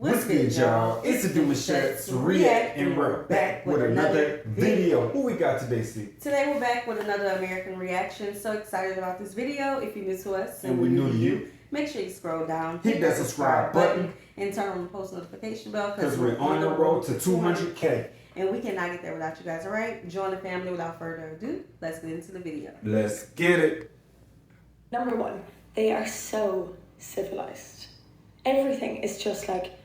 What's good, y'all? It's the Demouchets React, and we're back with another video. Who we got today, Steve? Today we're back with another American reaction. So excited about this video. If you're new to us and we're new to you, make sure you scroll down, hit that subscribe button, and turn on the post notification bell because we're on the road to 200K. And we cannot get there without you guys, alright? Join the family without further ado. Let's get into the video. Let's get it. Number one, they are so civilized. Everything is just like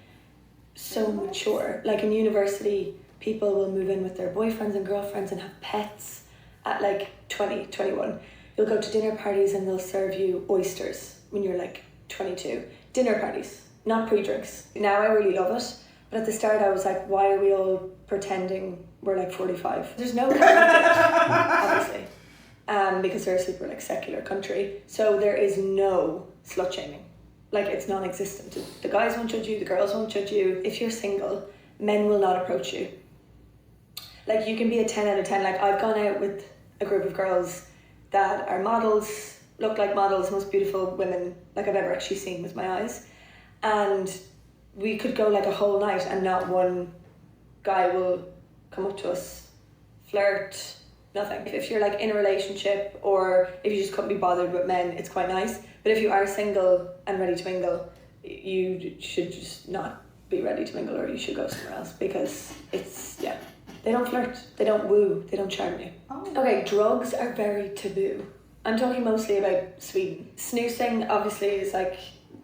so mature. Like in university, people will move in with their boyfriends and girlfriends and have pets at like 20, 21. You'll go to dinner parties and they'll serve you oysters when you're like 22. Dinner parties, not pre-drinks. Now I really love it, but at the start I was like, why are we all pretending we're like 45? There's no obviously, because they're a super like secular country. So there is no slut shaming. Like, it's non-existent. The guys won't judge you, the girls won't judge you. If you're single, men will not approach you. Like, you can be a 10 out of 10. Like, I've gone out with a group of girls that are models, look like models, most beautiful women like I've ever actually seen with my eyes. And we could go like a whole night and not one guy will come up to us, flirt, nothing. If you're like in a relationship or if you just couldn't be bothered with men, it's quite nice. But if you are single and ready to mingle, you should just not be ready to mingle, or you should go somewhere else, because it's, yeah, they don't flirt, they don't woo, they don't charm you. Oh. Okay, drugs are very taboo. I'm talking mostly about Sweden. Snoozing obviously is like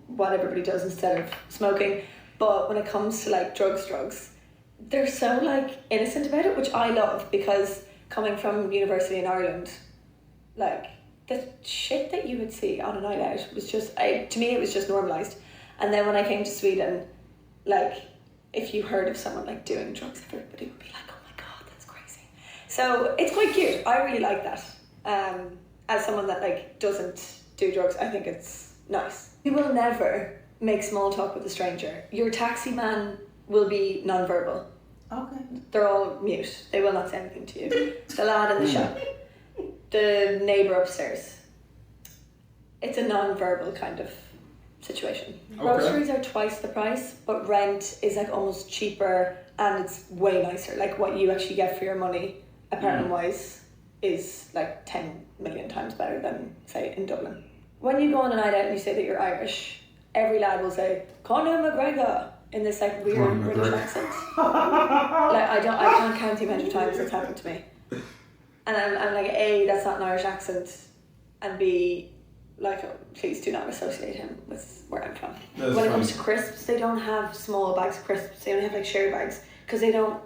what everybody does instead of smoking, but when it comes to like drugs, they're so like innocent about it, which I love, because coming from university in Ireland, like the shit that you would see on a night out was just, to me it was just normalised. And then when I came to Sweden, like if you heard of someone like doing drugs, everybody would be like, oh my god, that's crazy. So it's quite cute. I really like that. As someone that like doesn't do drugs, I think it's nice. You will never make small talk with a stranger. Your taxi man will be non-verbal. Okay. They're all mute. They will not say anything to you. The lad in the shop, the neighbour upstairs. It's a non-verbal kind of situation. Okay. Groceries are twice the price, but rent is like almost cheaper and it's way nicer. Like what you actually get for your money, apartment-wise, is like 10 million times better than, say, in Dublin. When you go on a night out and you say that you're Irish, every lad will say, Conor McGregor, in this like weird British accent. Like I can't count the amount of times that's happened to me. And I'm like, A, that's not an Irish accent, and B, like, please do not associate him with where I'm from. That's when it comes to crisps, they don't have small bags of crisps. They only have like share bags, because they don't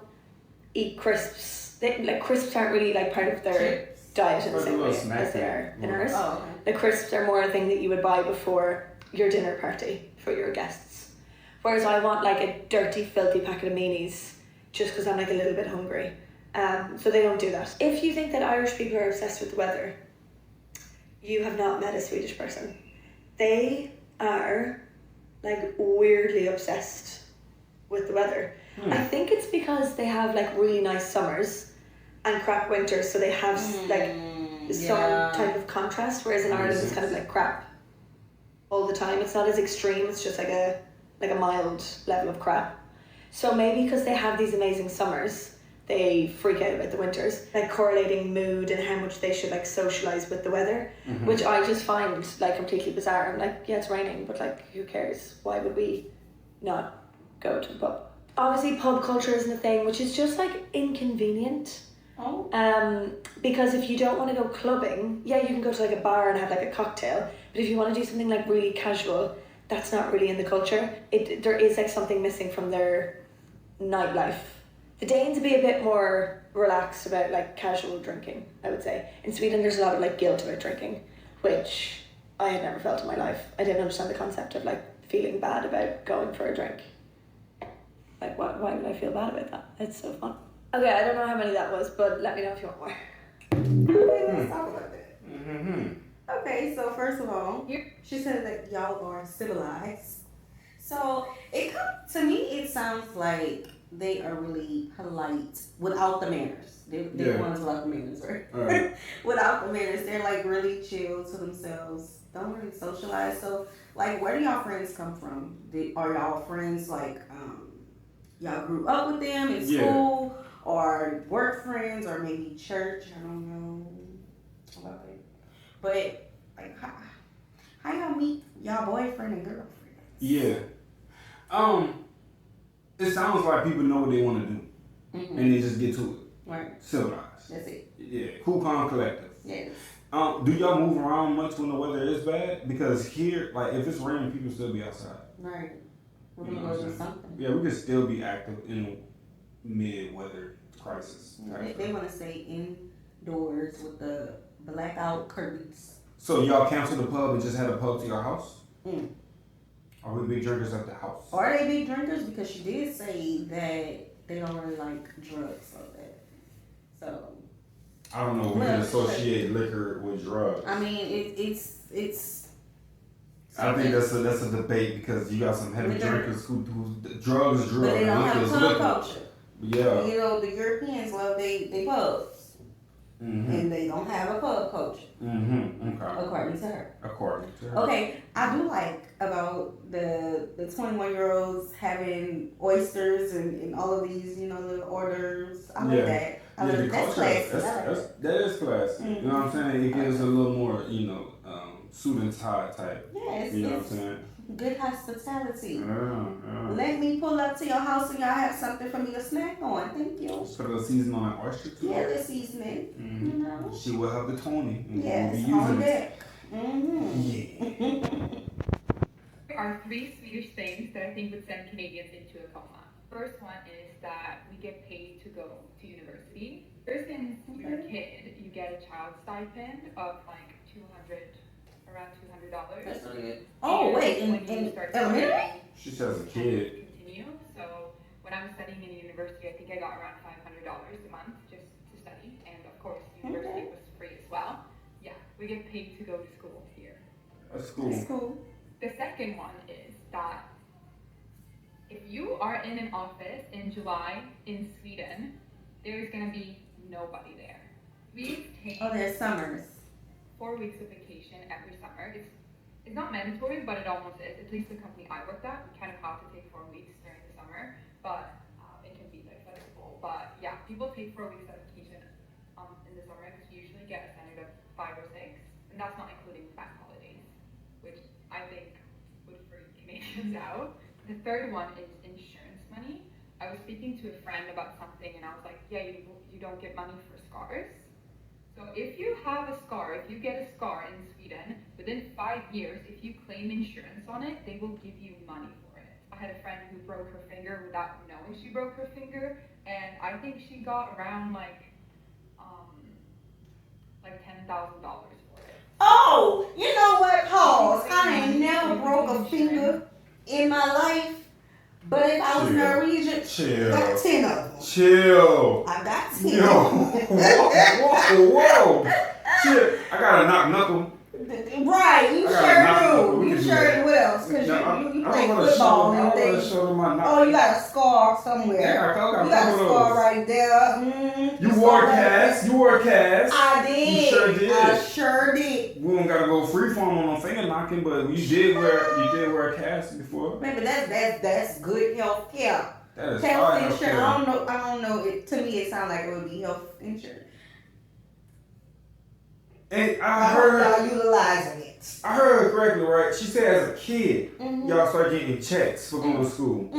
eat crisps. Like crisps aren't really like part of their diet in the same way as they are in ours. Oh, okay. The crisps are more a thing that you would buy before your dinner party for your guests. Whereas I want like a dirty, filthy packet of meanies just because I'm like a little bit hungry. So they don't do that. If you think that Irish people are obsessed with the weather, you have not met a Swedish person. They are like weirdly obsessed with the weather. I think it's because they have like really nice summers and crap winters, so they have like some type of contrast, whereas in Ireland it's kind of like crap all the time. It's not as extreme, it's just like a mild level of crap. So maybe because they have these amazing summers, they freak out about the winters, like correlating mood and how much they should like socialise with the weather, which I just find like completely bizarre. I'm like, yeah, it's raining, but like who cares? Why would we not go to the pub? Obviously pub culture isn't a thing, which is just like inconvenient. Because if you don't want to go clubbing, yeah, you can go to like a bar and have like a cocktail, but if you want to do something like really casual, that's not really in the culture. There is like something missing from their nightlife. The Danes would be a bit more relaxed about like casual drinking, I would say. In Sweden there's a lot of like guilt about drinking, which I had never felt in my life. I didn't understand the concept of like feeling bad about going for a drink. Like why would I feel bad about that? It's so fun. Okay, I don't know how many that was, but let me know if you want more. Okay, let's talk about that. Okay, so first of all, she said that y'all are civilized. So to me, it sounds like they are really polite without the manners. They want us without the manners, right? Without the manners, they're like really chill to themselves. don't really socialize. So, like, where do y'all friends come from? Are y'all friends like y'all grew up with them in school, or work friends, or maybe church? I don't know about it. But like, how y'all meet y'all boyfriend and girlfriend? Yeah. It sounds like people know what they want to do, and they just get to it. Right. Civilized. That's it. Yeah. Cool, calm, collective. Yes. Do y'all move around much when the weather is bad? Because here, like, if it's raining, people still be outside. Right. We're You know gonna what go I'm do saying? something. Yeah, we could still be active in a mid-weather crisis. They want to stay indoors with the blackout curtains. So y'all canceled the pub and just had a pub to your house? Mm. Are we big drinkers at the house? Are they big drinkers? Because she did say that they don't really like drugs like that. So I don't know. We can associate liquor with drugs. I mean, it's. I think that's a debate because you got some heavy drinkers who drugs is drugs. But they don't have a pub culture. Yeah. You know, the Europeans love they pubs. Mm-hmm. And they don't have a pub culture. Mm-hmm. Okay. According to her. According to her. Okay, I do like about the 21-year-olds having oysters and all of these, you know, little hors d'oeuvres. I like that. That's classy. That is classy. Mm-hmm. You know what I'm saying? It gives a little more, you know, suit and tie type. Yes. You know what I'm saying? Good hospitality. Yeah. Let me pull up to your house and y'all have something for me to snack on. Thank you. Just put a little season on that oyster too. Yeah, the seasoning. Mm-hmm. You know. She will have the Tony. Yes, we'll on be using deck. Mm-hmm. Yeah. There are 3 Swedish things that I think would send Canadians into a coma. First one is that we get paid to go to university. Ever since you're a kid, you get a child stipend of like around $200. That's really good. Oh, wait, in elementary? She says a kid. Continue. So when I was studying in university, I think I got around $500 a month just to study, and of course, university was free as well. Yeah, we get paid to go to school here. That's cool. That's cool. The second one is that if you are in an office in July in Sweden, there's going to be nobody there. We take there's summers. 4 weeks of vacation every summer. It's not mandatory, but it almost is. At least the company I worked at, we kind of have to take 4 weeks during the summer, but it can be like flexible. But yeah, people take 4 weeks of vacation in the summer because you usually get a standard of 5 or 6, and that's not including bank holidays, which I think would freak Canadians out. The third one is insurance money. I was speaking to a friend about something, and I was like, yeah, you don't get money for scars. So if you have a scar, if you get a scar in Sweden, within 5 years, if you claim insurance on it, they will give you money for it. I had a friend who broke her finger without knowing she broke her finger, and I think she got around like $10,000 for it. Oh, you know what? Pause. I ain't never broke a finger in my life. But if I was Norwegian, I got 10 of them. Chill. I got 10. Yo. Whoa. Chill. I got a knock knuckle. Right, you sure do. You sure do. What else? Because you play football and things. Oh, you got a scar somewhere. Yeah, you got a scar right there. You wore a cast. I did. You sure did. I sure did. We don't gotta go freeform on no finger knocking, but you did wear a cast before. Maybe that's good health care. That is Health insurance. I don't know. To me, it sounds like it would be health insurance. And I heard y'all utilizing it. I heard her correctly, right? She said as a kid, y'all start getting checks for going to school.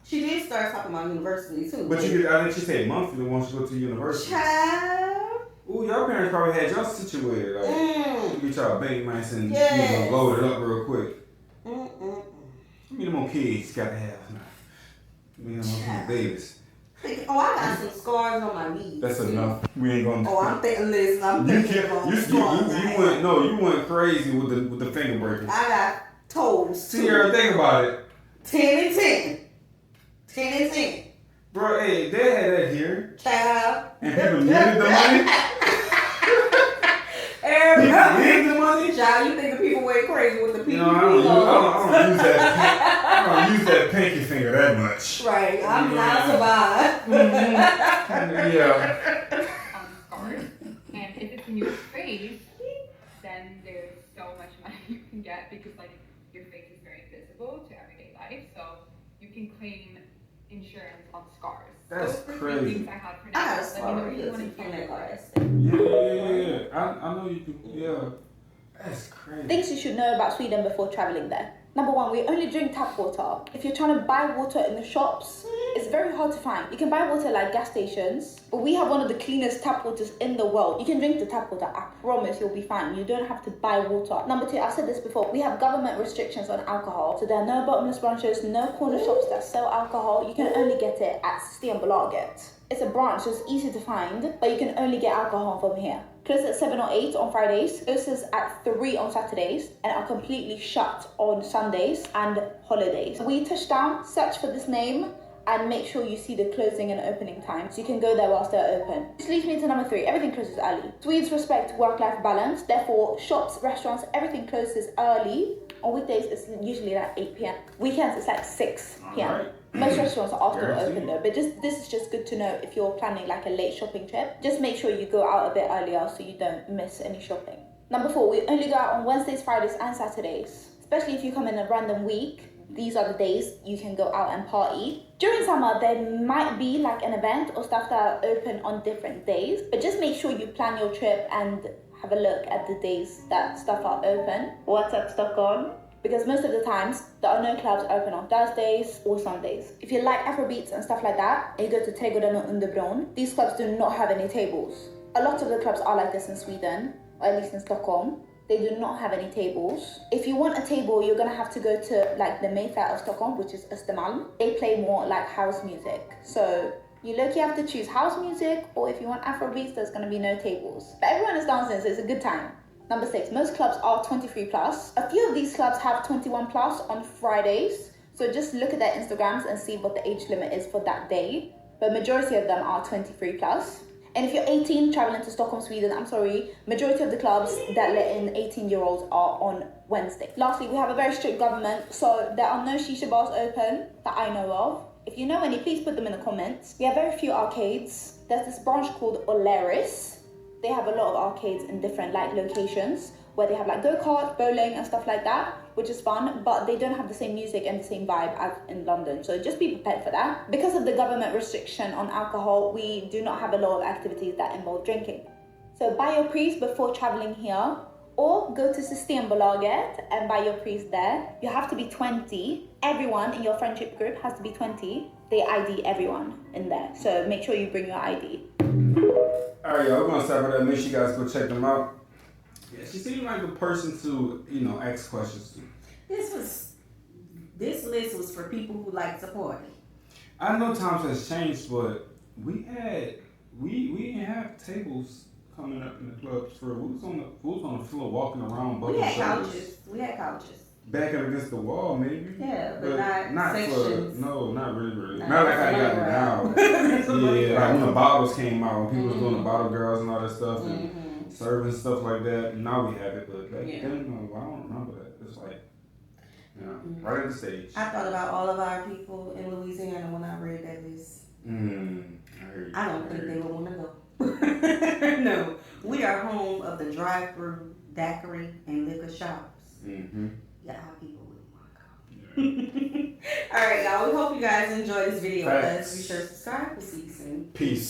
She did start talking about university too. But I think she said monthly once you go to university. Child. Ooh, y'all parents probably had y'all situated. Like, get y'all bank nice and load it up real quick. How many more kids got to have now? More babies. I got some scars on my knees. That's enough. We ain't gonna. I'm thinking. You went crazy with the finger breaking. I got toes. See, think about it. 10 and 10. 10 and 10. Bro, hey, they had that here. Child. And people needed the money. People needed the money. Child, you think the people went crazy with the people? You know, I don't use that pinky finger that much. Right, I'm not survived. Yeah. Scars. And if it's in your face, then there's so much can claim insurance on scars. That's Those were crazy. three things I had for now. I got a Let me scar know if you because want from to that car hear. accident. Yeah. I know you do. Yeah. That's crazy. Things you should know about Sweden before traveling there. Number one, we only drink tap water. If you're trying to buy water in the shops, it's very hard to find. You can buy water like gas stations, but we have one of the cleanest tap waters in the world. You can drink the tap water, I promise you'll be fine. You don't have to buy water. Number two, I've said this before, we have government restrictions on alcohol. So there are no bottomless branches, no corner shops that sell alcohol. You can only get it at Systembolaget. It's a branch, so it's easy to find, but you can only get alcohol from here. Close at 7 or 8 on Fridays, closes at 3 on Saturdays, and are completely shut on Sundays and holidays. When you touch down, search for this name and make sure you see the closing and opening time so you can go there whilst they're open. This leads me to number 3, everything closes early. Swedes respect work-life balance, therefore shops, restaurants, everything closes early. On weekdays, it's usually like 8 p.m. Weekends, it's like 6 p.m. Alright. Most restaurants are after Guaranteed. open though, but this is just good to know if you're planning like a late shopping trip. Just make sure you go out a bit earlier so you don't miss any shopping. Number 4, we only go out on Wednesdays, Fridays and Saturdays. Especially if you come in a random week, these are the days you can go out and party. During summer, there might be like an event or stuff that are open on different days, but just make sure you plan your trip and have a look at the days that stuff are open. What's up, Stockholm? Because most of the times, there are no clubs open on Thursdays or Sundays. If you like Afrobeats and stuff like that, and you go to Trädgården och Underbron, these clubs do not have any tables. A lot of the clubs are like this in Sweden, or at least in Stockholm. They do not have any tables. If you want a table, you're gonna have to go to like the Mayfair of Stockholm, which is Östermalm. They play more like house music. So you look, you have to choose house music, or if you want Afrobeats, there's gonna be no tables. But everyone is dancing, so it's a good time. Number 6, most clubs are 23 plus. A few of these clubs have 21 plus on Fridays. So just look at their Instagrams and see what the age limit is for that day. But majority of them are 23 plus. And if you're 18 traveling to Stockholm, Sweden, I'm sorry, majority of the clubs that let in 18-year-olds are on Wednesday. Lastly, we have a very strict government, so there are no shisha bars open that I know of. If you know any, please put them in the comments. We have very few arcades. There's this branch called Oleris. They have a lot of arcades in different like locations where they have like go-kart, bowling and stuff like that, which is fun, but they don't have the same music and the same vibe as in London. So just be prepared for that. Because of the government restriction on alcohol, we do not have a lot of activities that involve drinking. So buy your pris before traveling here, or go to Systembolaget and buy your pris there. You have to be 20. Everyone in your friendship group has to be 20. They ID everyone in there. So make sure you bring your ID. Alright, y'all, we're gonna stop with that. Make sure you guys go check them out. Yeah, she seemed like a person to, ask questions to. This list was for people who like to party. I know times has changed, but we didn't have tables coming up in the clubs for we was on the floor walking around. We had couches. We had couches. Backing against the wall, maybe. Yeah, but not sections. Not really. Not Not like how they got it now. Yeah, like when the right. bottles came out, when people was doing the bottle girls and all that stuff, and serving stuff like that. Now we have it, but back then, I don't remember that. It's like, right at the stage. I thought about all of our people in Louisiana when I read that list. I don't think they would want to go. No, we are home of the drive-through, daiquiri, and liquor shops. Yeah, our people wouldn't want to go. All right, y'all. We hope you guys enjoyed this video with us. Be sure to subscribe. We'll see you soon. Peace.